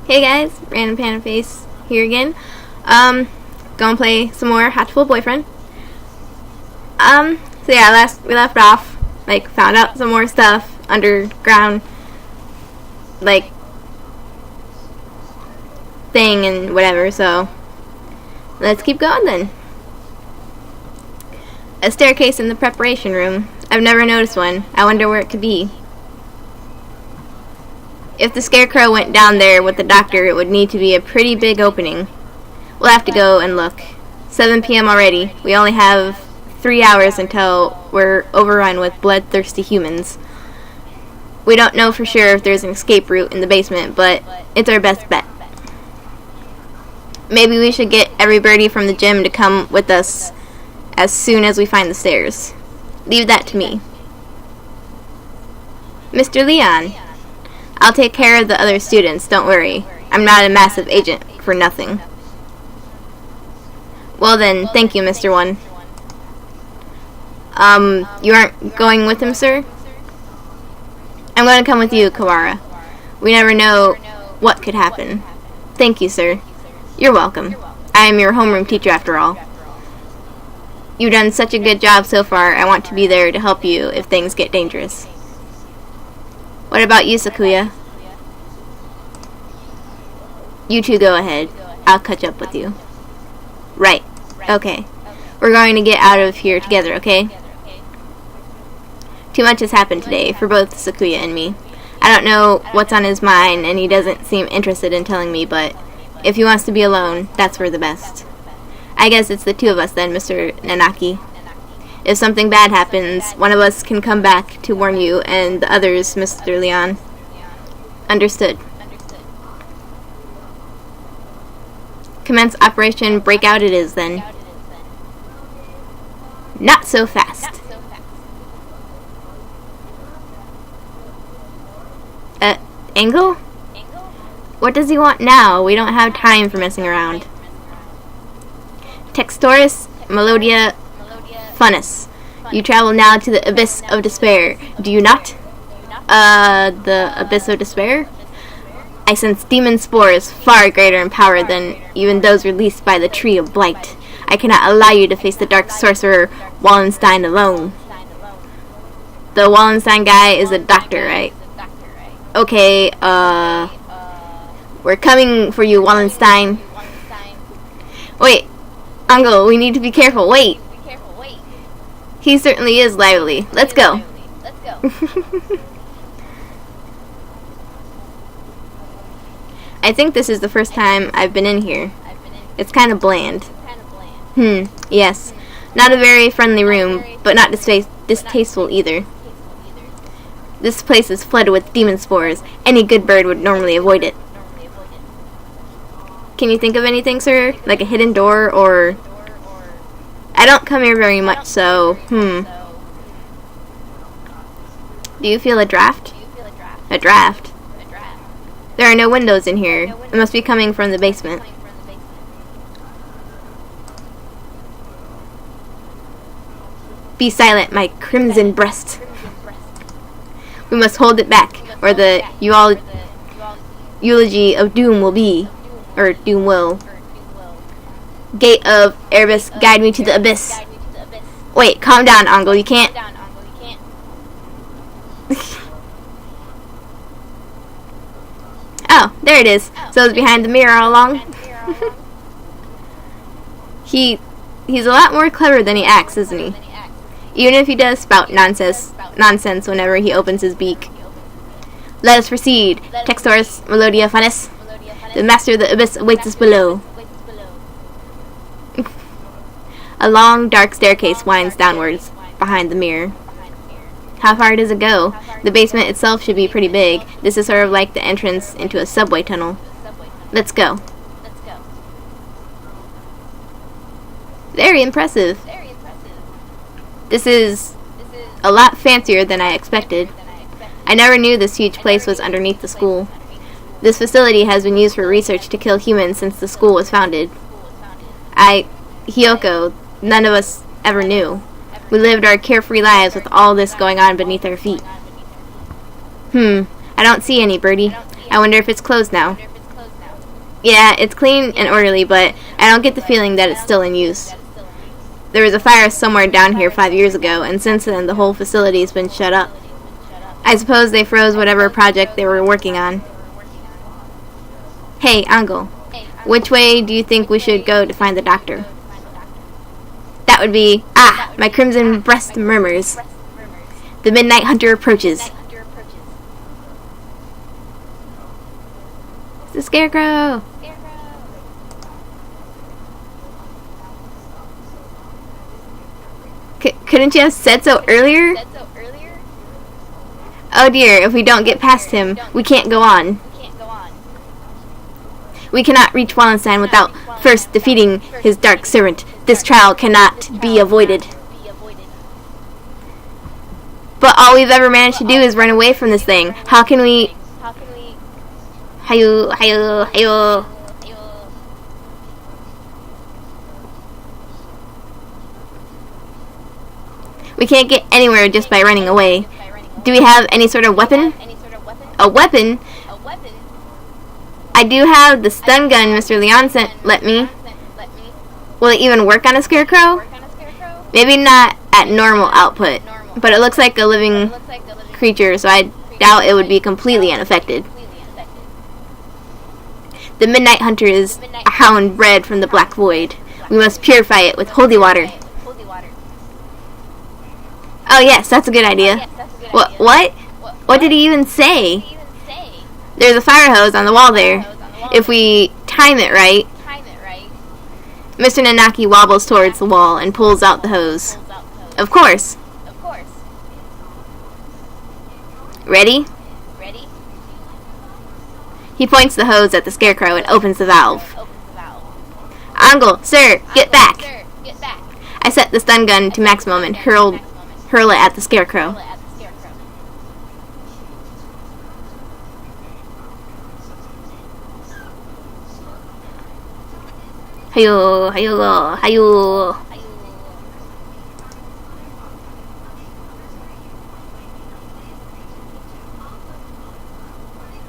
Hey guys, Random Panda Face here again. Gonna play some more Hatoful Boyfriend. So yeah, we left off, found out some more stuff, underground, thing and whatever, so let's keep going then. A staircase in the preparation room. I've never noticed one. I wonder where it could be. If the scarecrow went down there with the doctor, it would need to be a pretty big opening. We'll have to go and look. 7 p.m. already. We only have 3 hours until we're overrun with bloodthirsty humans. We don't know for sure if there's an escape route in the basement, but it's our best bet. Maybe we should get everybody from the gym to come with us as soon as we find the stairs. Leave that to me. Mr. Leon. I'll take care of the other students, don't worry. I'm not a massive agent for nothing. Well then, thank you, Mr. One. You aren't going with him, sir? I'm going to come with you, Kawara. We never know what could happen. Thank you, sir. You're welcome. I am your homeroom teacher after all. You've done such a good job so far, I want to be there to help you if things get dangerous. What about you, Sakuya? You two go ahead. I'll catch up with you. Right. Okay. We're going to get out of here together, okay? Too much has happened today for both Sakuya and me. I don't know what's on his mind, and he doesn't seem interested in telling me, but if he wants to be alone, that's for the best. I guess it's the two of us then, Mr. Nanaki. If something bad happens, one of us can come back to warn you, and the others, Mr. Leon. Understood. Commence Operation Breakout it is, then. Not so fast. Angle? What does he want now? We don't have time for messing around. Textoris Melodia Funnus. You travel now to the Abyss of Despair. Do you not? The Abyss of Despair? I sense demon spores far greater in power than even those released by the Tree of Blight. I cannot allow you to face the dark sorcerer Wallenstein alone. The Wallenstein guy is a doctor, right? Okay, we're coming for you, Wallenstein. Wait, Ango, we need to be careful. Wait. He certainly is lively. Let's go. I think this is the first time I've been in here. It's kind of bland. Yes. Not a very friendly room, but not distasteful either. This place is flooded with demon spores. Any good bird would normally avoid it. Can you think of anything, sir? Like a hidden door, or... I don't come here very much, so, Do you feel a draft? A draft? There are no windows in here. It must be coming from the basement. Be silent, my crimson breast. We must hold it back, or the eulogy of doom will be. Or doom will. Gate of Erebus, guide me to the abyss. Wait, calm down, Angle. You can't. Oh, there it is. So it's behind the mirror all along. He's a lot more clever than he acts, isn't he? Even if he does spout nonsense whenever he opens his beak. Let us proceed. Textoris Melodia Funnus. The master of the abyss awaits us below. A long, dark staircase winds downwards behind the mirror. How far does it go? The basement itself should be pretty big. This is sort of like the entrance into a subway tunnel. Let's go. Very impressive. This is a lot fancier than I expected. I never knew this huge place was underneath the school. This facility has been used for research to kill humans since the school was founded. Hiyoko, none of us ever knew. We lived our carefree lives with all this going on beneath our feet. I don't see any, Birdie. I wonder if it's closed now. Yeah, it's clean and orderly, but I don't get the feeling that it's still in use. There was a fire somewhere down here 5 years ago, and since then the whole facility's been shut up. I suppose they froze whatever project they were working on. Hey, Uncle, which way do you think we should go to find the doctor? That would be... Ah, my crimson breast murmurs. The midnight hunter approaches. It's the scarecrow! Couldn't you have said so earlier? Oh dear, if we don't get past him, we can't go on. We cannot reach Wallenstein without first defeating his dark servant. This trial cannot be avoided. But all we've ever managed to do is run away from this thing. How can we... Hayu, hayu, hayu. We can't get anywhere just by running away. Do we have any sort of weapon? A weapon? I do have the stun gun Mr. Leon let me. Will it even work on a scarecrow? Maybe not at normal output, but it looks like a living creature, so I doubt it would be completely unaffected. The Midnight Hunter is a hound bred from the Black Void. We must purify it with holy water. Oh yes, that's a good idea. What? What did he even say? There's a fire hose on the wall there. If we time it right... Mr. Nanaki wobbles towards the wall and pulls out the hose. Of course. Ready? He points the hose at the scarecrow and opens the valve. Angle, sir, get back! I set the stun gun to maximum and hurl it at the scarecrow. Hayo, hayo, hayo.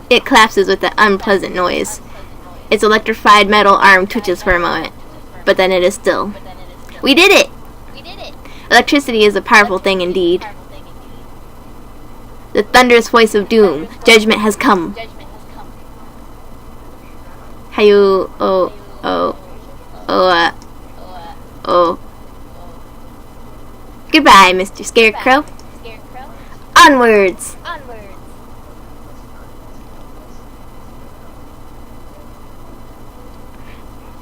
It collapses with an unpleasant noise. Its electrified metal arm twitches for a moment, but then it is still. We did it! Electricity is a powerful thing indeed. The thunderous voice of doom. Judgment has come. Hayu, oh. Goodbye, Mr. Scarecrow. Onwards!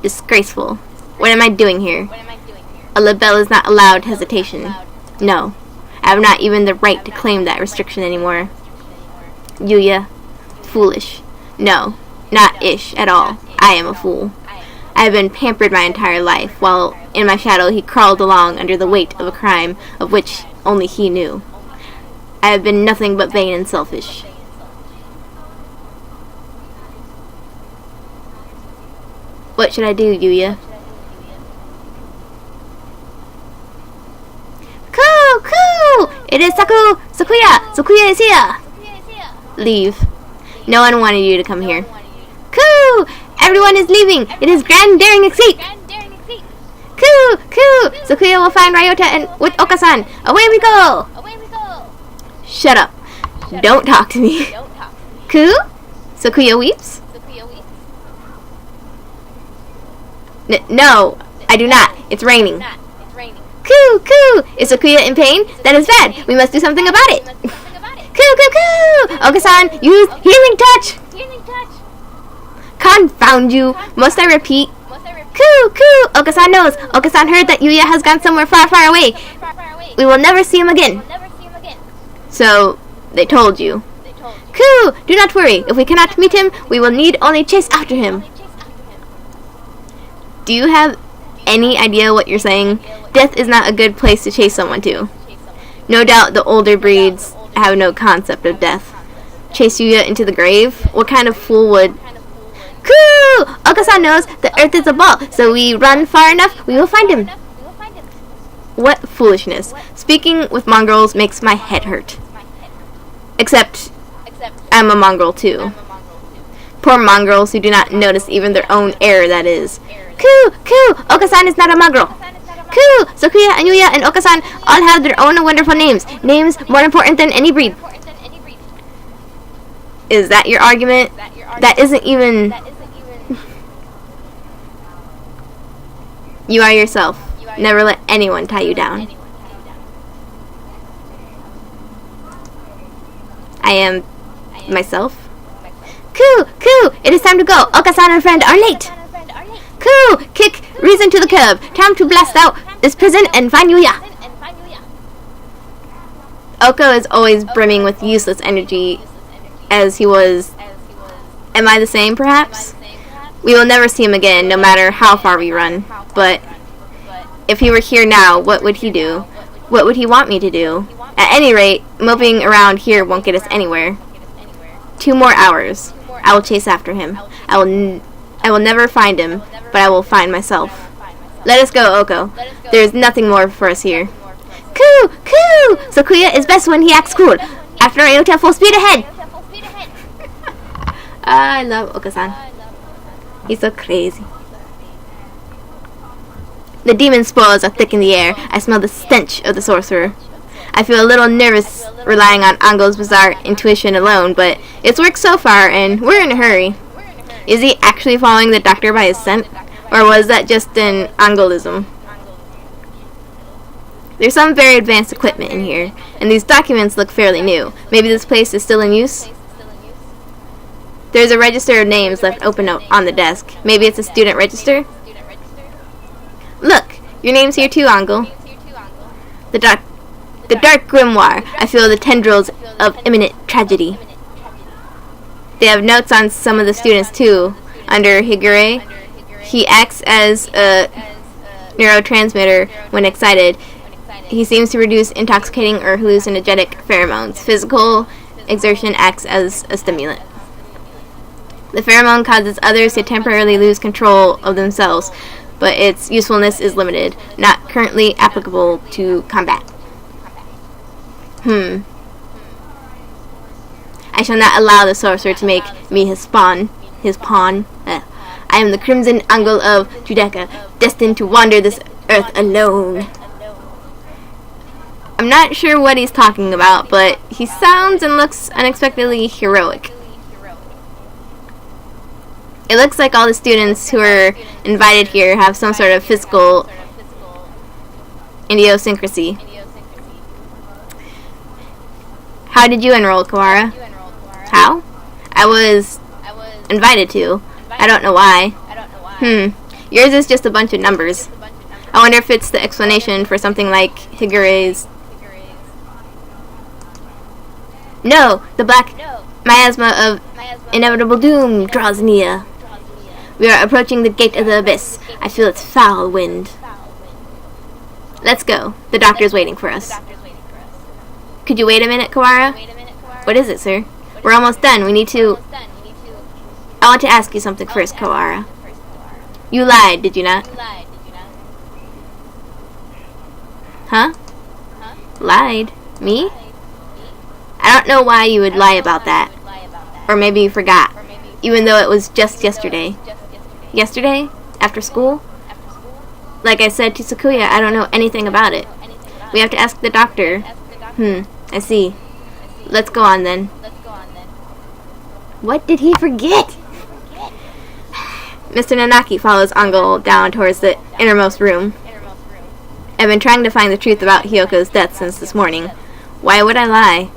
Disgraceful. What am I doing here? A libelle is not allowed hesitation. No. I have not even the right to claim that restriction anymore. Yuya. Foolish. No. Not ish at all. I am a fool. I have been pampered my entire life, while in my shadow he crawled along under the weight of a crime of which only he knew. I have been nothing but vain and selfish. What should I do, Yuya? Coo! It is Sakuya! Sakuya is here! Leave. No one wanted you to come here. Coo! Everyone is leaving! It is grand daring escape! Coo! Sakuya will find Ryota and with Oka-san! Away we go! Shut up. Don't talk to me. Coo? Sakuya weeps? No, I do not. It's raining. Coo! Is Sakuya in pain? That is bad. We must do something about it. Coo! Oka-san, use healing touch! Confound you! Must I repeat? Coo! Oka-san knows. Oka-san heard that Yuya has gone somewhere far, far away. We will never see him again. So, they told you. Coo! Do not worry. If we cannot meet him, we will need only chase after him. Do you have any idea what you're saying? Death is not a good place to chase someone to. No doubt the older breeds have no concept of death. Chase Yuya into the grave? What kind of fool would... Coo! Oka-san knows the earth is a ball, so we run far enough, we will find him. What foolishness. Speaking with mongrels makes my head hurt. Except, I'm a mongrel too. Poor mongrels who do not notice even their own error, that is. Coo! Coo! Okasan is not a mongrel. Coo! Sakuya and Yuya and Okasan all have their own wonderful names. Names more important than any breed. Is that your argument? That isn't even... You are yourself. Never let anyone tie you down. I am myself. Coo! Coo! It is time to go. Okasan and friend are late. Coo! Kick reason to the curb. Time to blast out this prison and find Yuya. Oko is always brimming with useless energy, as he was... Am I the same, perhaps? We will never see him again, no matter how far we run. But if he were here now, what would he do? What would he want me to do? At any rate, moping around here won't get us anywhere. 2 more hours. I will chase after him. I will never find him, but I will find myself. Let us go, Oko. There is nothing more for us here. Coo! Coo! Sakuya is best when he acts cool. After Iota, full speed ahead! I love Okasan. He's so crazy. The demon spores are thick in the air. I smell the stench of the sorcerer. I feel a little nervous relying on Angel's bizarre intuition alone, but it's worked so far, and we're in a hurry. Is he actually following the doctor by his scent? Or was that just an Angelism? There's some very advanced equipment in here, and these documents look fairly new. Maybe this place is still in use? There's a register of names left open on the desk. Maybe it's a student register? Look! Your name's here too, Angel. The dark grimoire. I feel the tendrils of imminent tragedy. They have notes on some of the students too. Under Higure, he acts as a neurotransmitter when excited. He seems to produce intoxicating or hallucinogenic pheromones. Physical exertion acts as a stimulant. The pheromone causes others to temporarily lose control of themselves, but its usefulness is limited, not currently applicable to combat. I shall not allow the sorcerer to make me his pawn. I am the crimson Angel of Judecca, destined to wander this earth alone. I'm not sure what he's talking about, but he sounds and looks unexpectedly heroic. It looks like all the students who are invited here have some sort of physical idiosyncrasy. How did you enroll, Kawara? How? I was invited to. I don't know why. Yours is just a bunch of numbers. I wonder if it's the explanation for something like Higure's... No! The black miasma of inevitable doom draws near. We are approaching the gate of the abyss. I feel its foul wind. Let's go. The doctor's waiting for us. Could you wait a minute, Kawara? What is it, sir? We're almost done. We need to... I want to ask you something first, Kawara. You lied, did you not? Huh? Lied? Me? I don't know why you would lie about that. Or maybe you forgot. Even though it was just yesterday. Yesterday? After school? Like I said to Sakuya, I don't know anything about it. We have to ask the doctor. I see. Let's go on then. What did he forget? Mr. Nanaki follows Angel down towards the innermost room. I've been trying to find the truth about Hyoko's death since this morning. Why would I lie?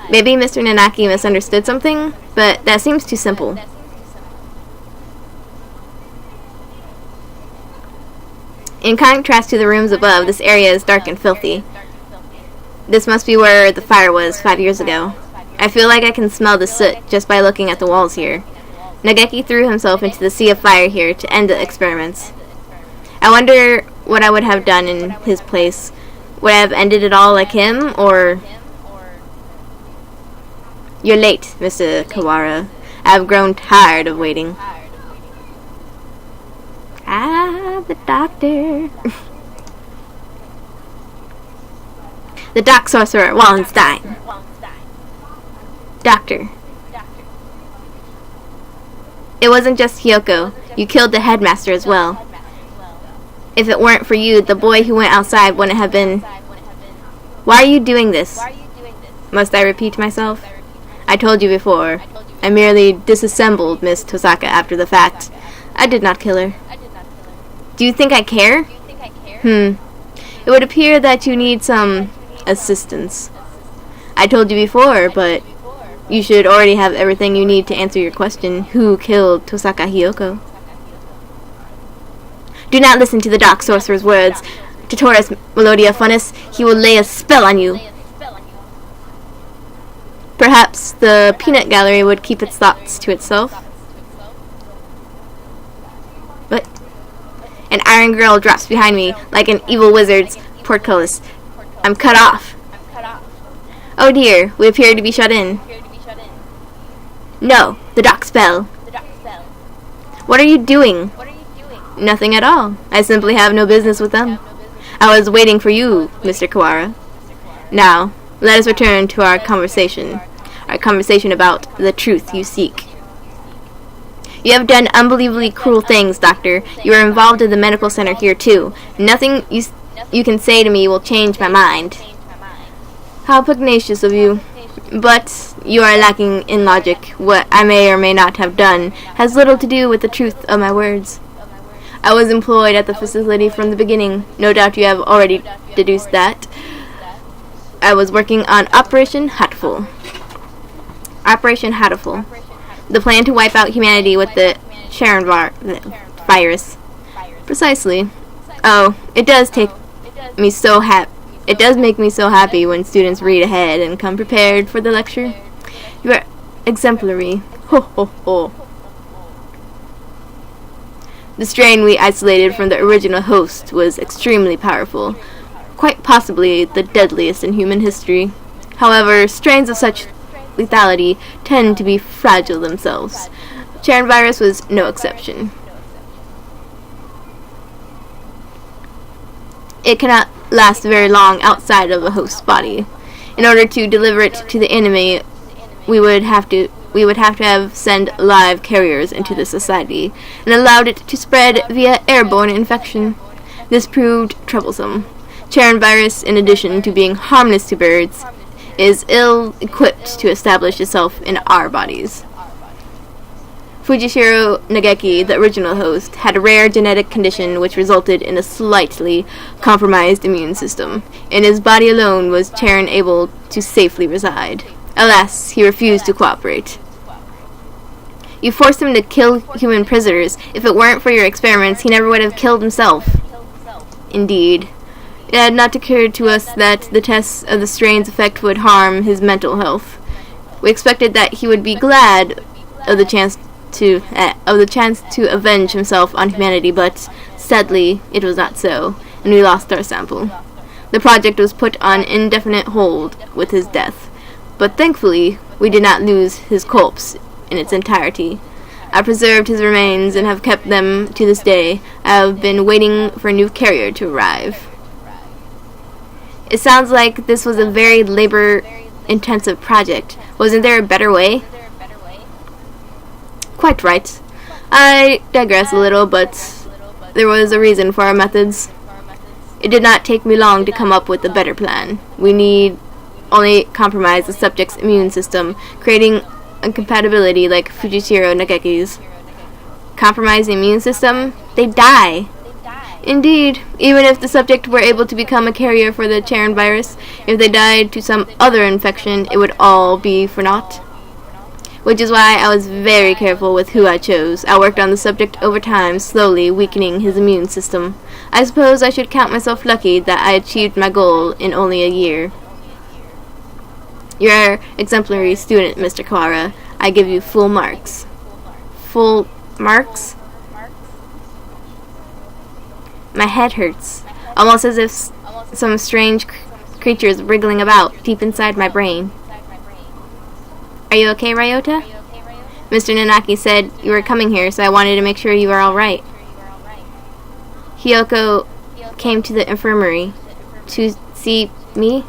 Maybe Mr. Nanaki misunderstood something, but that seems too simple. In contrast to the rooms above, this area is dark and filthy. This must be where the fire was 5 years ago. I feel like I can smell the soot just by looking at the walls here. Nageki threw himself into the sea of fire here to end the experiments. I wonder what I would have done in his place. Would I have ended it all like him, or... You're late, Mr. Kawara. I have grown tired of waiting. The doctor. The Dark Sorcerer, Wallenstein. Doctor. It wasn't just Hyoko. You killed the headmaster as well. If it weren't for you, the boy who went outside wouldn't have been... Why are you doing this? Must I repeat myself? I told you before. I merely disassembled Miss Tosaka after the fact. I did not kill her. Do you think I care? It would appear that you need some assistance. I told you before, but you should already have everything you need to answer your question. Who killed Tosaka Hyoko? Do not listen to the dark sorcerer's words. Tutoris Melodia Funis, he will lay a spell on you. Perhaps the peanut gallery would keep its thoughts to itself. But an iron girl drops behind me like an evil wizard's portcullis. I'm cut off. Oh dear, we appear to be shut in. No, the dark spell. What are you doing? Nothing at all. I simply have no business with them. I was waiting for you, Mr. Kawara. Now, let us return to our conversation about the truth you seek. You have done unbelievably cruel things, Doctor. You are involved in the medical center here, too. Nothing you can say to me will change my mind. How pugnacious of you. But you are lacking in logic. What I may or may not have done has little to do with the truth of my words. I was employed at the facility from the beginning. No doubt you have already deduced that. I was working on Operation Hatoful. Operation Hatoful. The plan to wipe out humanity with the Sharon virus. Precisely. Oh, it does make me so happy when students read ahead and come prepared for the lecture. You are exemplary. Ho ho ho. The strain we isolated from the original host was extremely powerful, quite possibly the deadliest in human history. However, strains of such lethality tend to be fragile themselves. Sharon virus was no exception. It cannot last very long outside of a host's body. In order to deliver it to the enemy, we would have to send live carriers into the society and allowed it to spread via airborne infection. This proved troublesome. Charon virus, in addition to being harmless to birds, is ill-equipped to establish itself in our bodies. Fujishiro Nageki, the original host, had a rare genetic condition which resulted in a slightly compromised immune system. In his body alone was Charon able to safely reside. Alas, he refused to cooperate. You forced him to kill human prisoners. If it weren't for your experiments, he never would have killed himself. Indeed. It had not occurred to us that the tests of the strain's effect would harm his mental health. We expected that he would be glad of the chance to avenge himself on humanity, but sadly, it was not so, and we lost our sample. The project was put on indefinite hold with his death, but thankfully, we did not lose his corpse in its entirety. I preserved his remains and have kept them to this day. I have been waiting for a new carrier to arrive. It sounds like this was a very labor-intensive project. Wasn't there a better way? Quite right. I digress a little, but there was a reason for our methods. It did not take me long to come up with a better plan. We need only compromise the subject's immune system, creating incompatibility like Fujishiro Nageki's. Compromise the immune system? They die. Indeed, even if the subject were able to become a carrier for the Charon virus, if they died to some other infection, it would all be for naught. Which is why I was very careful with who I chose. I worked on the subject over time, slowly weakening his immune system. I suppose I should count myself lucky that I achieved my goal in only a year. You're an exemplary student, Mr. Kawara. I give you full marks. Full marks? My head hurts, almost as if some strange creature is wriggling about deep inside my brain. Are you okay, Ryota? Mr. Nanaki said you were coming here, so I wanted to make sure you were all right. Hyoko came to the infirmary to see me.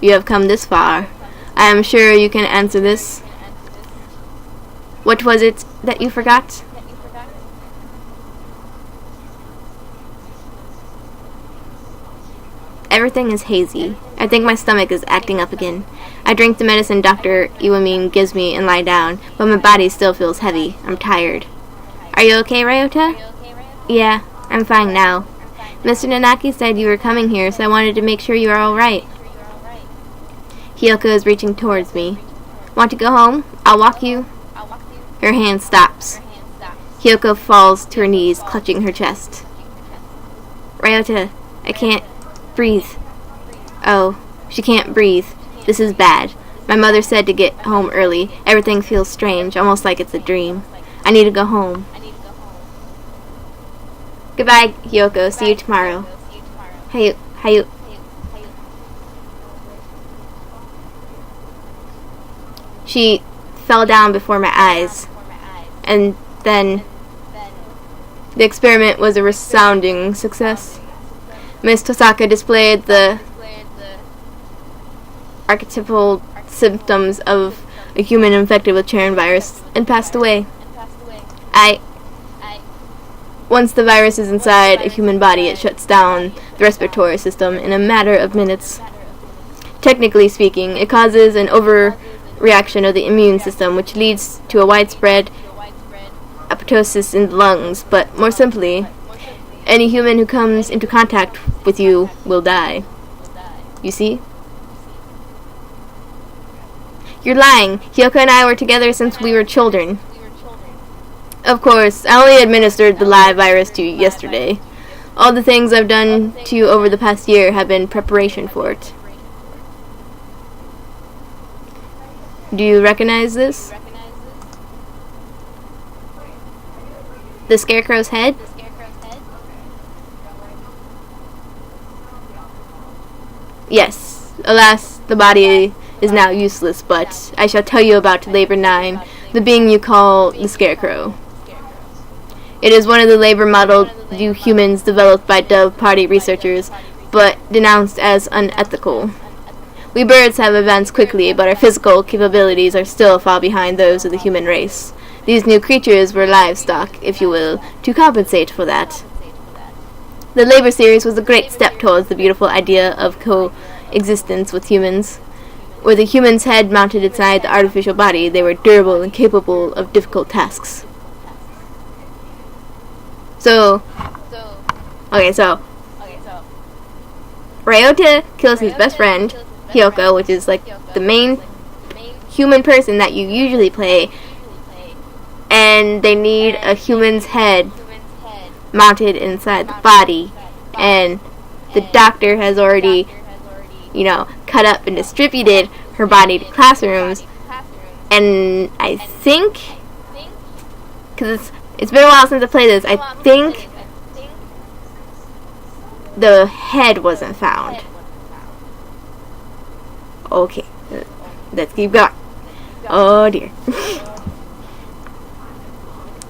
You have come this far. I am sure you can answer this. What was it that you forgot? Everything is hazy. I think my stomach is acting up again. I drink the medicine Dr. Iwamin gives me and lie down, but my body still feels heavy. I'm tired. Are you okay, Ryota? Yeah, I'm fine now. Mr. Nanaki said you were coming here, so I wanted to make sure you are alright. Hiyoko is reaching towards me. Want to go home? I'll walk you. Her hand stops. Hiyoko falls to her knees, clutching her chest. Ryota, I can't breathe. Oh, she can't breathe. This is bad. My mother said to get home early. Everything feels strange, almost like it's a dream. I need to go home. Goodbye, Hiyoko. See you tomorrow. Hayu. She fell down before my eyes. And then the experiment was a resounding success. Miss Tosaka displayed the archetypal symptoms of a human infected with Charon virus and passed away. Once the virus is inside a human body, it shuts down the respiratory system in a matter of minutes. Technically speaking, it causes an overreaction of the immune system, which leads to a widespread apoptosis in the lungs, but more simply, any human who comes into contact with you will die. You see? You're lying. Hiyoko and I were together since we were children. Of course, I only administered the live virus to you yesterday. All the things I've done to you over the past year have been preparation for it. Do you recognize this? The scarecrow's head? Yes. Alas, the body is now useless, but I shall tell you about Labor 9, the being you call the Scarecrow. It is one of the labor-modeled new humans developed by Dove Party researchers, but denounced as unethical. We birds have advanced quickly, but our physical capabilities are still far behind those of the human race. These new creatures were livestock, if you will, to compensate for that. The Labor series was a great step towards the beautiful idea of coexistence with humans. With a human's head mounted inside the artificial body, they were durable and capable of difficult tasks. So Ryota kills his best friend, Hiyoko, which is like the main human person that you usually play, and they need a human's head mounted inside the body, and the doctor has already, cut up and distributed her body to classrooms, and I think, because it's been a while since I played this, I think the head wasn't found. Okay, let's keep going. Oh dear.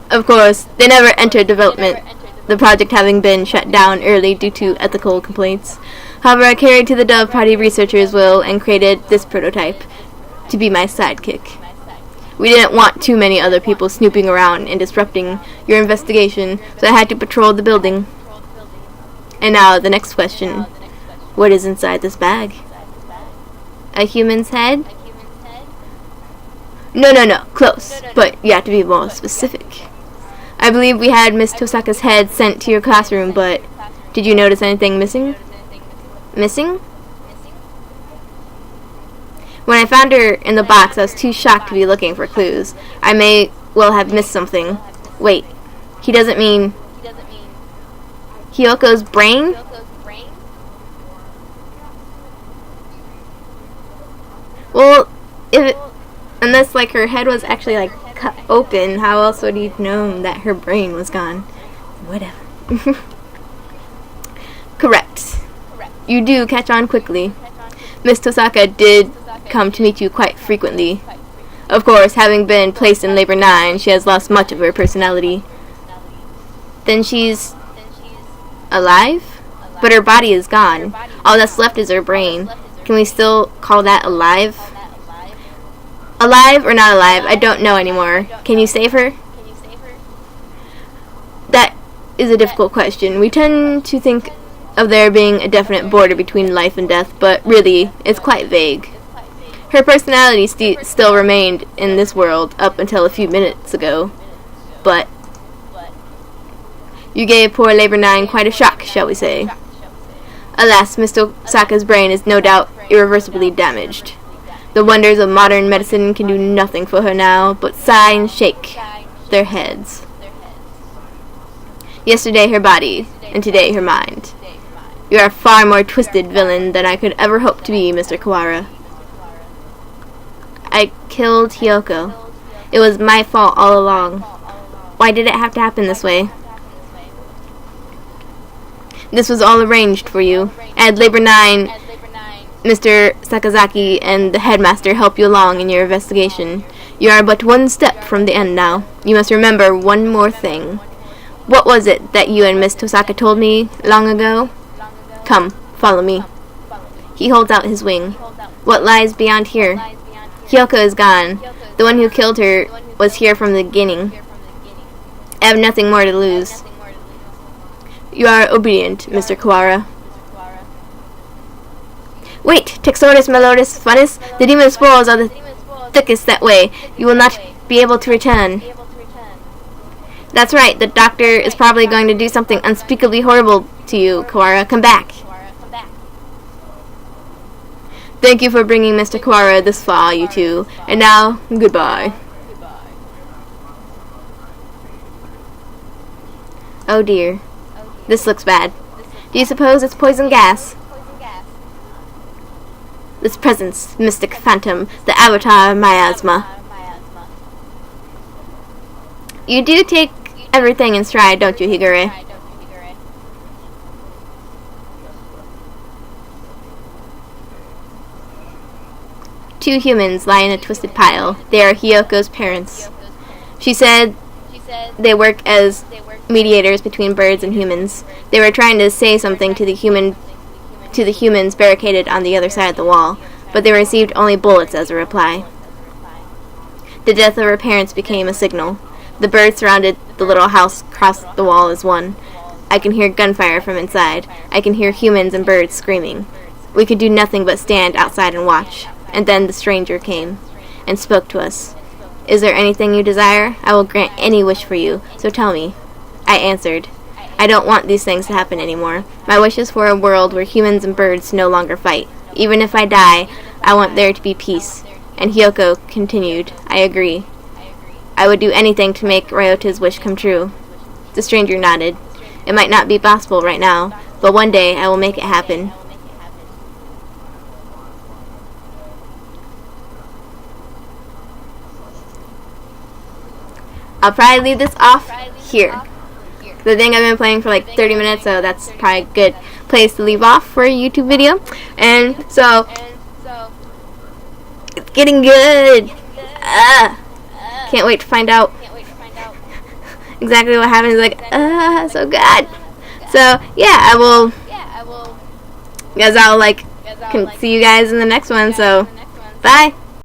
Of course, they never entered development, the project having been shut down early due to ethical complaints. However, I carried to the Dove Party researchers' will and created this prototype to be my sidekick. We didn't want too many other people snooping around and disrupting your investigation, so I had to patrol the building. And now, the next question. What is inside this bag? A human's head? No, close, but you have to be more specific. I believe we had Miss Tosaka's head sent to your classroom, but did you notice anything missing? Missing? When I found her in the box, I was too shocked to be looking for clues. I may well have missed something. Wait, he doesn't mean Hiyoko's brain? Well, unless her head was actually cut open, how else would he have known that her brain was gone? Whatever. Correct. You do catch on quickly. Miss Tosaka did come to meet you quite frequently. Of course, having been placed in Labor 9, she has lost much of her personality. Then she's alive? But her body is gone. All that's left is her brain. Can we still call that alive? Alive or not alive? I don't know anymore. Can you save her? That is a difficult question. We tend to think of there being a definite border between life and death, but really, it's quite vague. Her personality still remained in this world up until a few minutes ago, but you gave poor Labor 9 quite a shock, shall we say. Alas, Miss Osaka's brain is no doubt irreversibly damaged. The wonders of modern medicine can do nothing for her now but sigh and shake their heads. Yesterday her body, and today her mind. You are a far more twisted villain than I could ever hope to be, Mr. Kawara. I killed Hiyoko. It was my fault all along. Why did it have to happen this way? This was all arranged for you. I had Labor 9, Mr. Sakazaki, and the headmaster help you along in your investigation. You are but one step from the end now. You must remember one more thing. What was it that you and Miss Tosaka told me long ago? Come, follow me. He holds out his wing. What lies beyond here? Hiyoko is gone. The one who killed her was here from the beginning. I have nothing more to lose. You are obedient, Mr. Kawara. Wait, Texodus, Melodus, Funnus, the demon spores are the thickest that way. You will not be able to return. That's right, the doctor is probably going to do something unspeakably horrible to you, Kawara. Come back. Thank you for bringing Mr. Kawara this far, you two. And now, goodbye. Oh dear. This looks bad. Do you suppose it's poison gas? This presence, mystic phantom, the avatar of miasma. You do take everything in stride, don't you, Higure? Two humans lie in a twisted pile. They are Hiyoko's parents. She said they work as mediators between birds and humans. They were trying to say something to the humans barricaded on the other side of the wall, but they received only bullets as a reply. The death of her parents became a signal. The birds surrounded the little house across the wall as one. I can hear gunfire from inside. I can hear humans and birds screaming. We could do nothing but stand outside and watch. And then the stranger came and spoke to us. Is there anything you desire? I will grant any wish for you, so tell me. I answered, I don't want these things to happen anymore. My wish is for a world where humans and birds no longer fight. Even if I die, I want there to be peace. And Hiyoko continued, I agree. I would do anything to make Ryota's wish come true. The stranger nodded. It might not be possible right now, but one day I will make it happen. I'll probably leave this off here. The thing I've been playing for like 30 minutes, so that's probably a good place to leave off for a YouTube video. And so, it's getting good. Can't wait to find out exactly what happens. Like, so good. So, yeah, I'll see you guys in the next one. So, bye.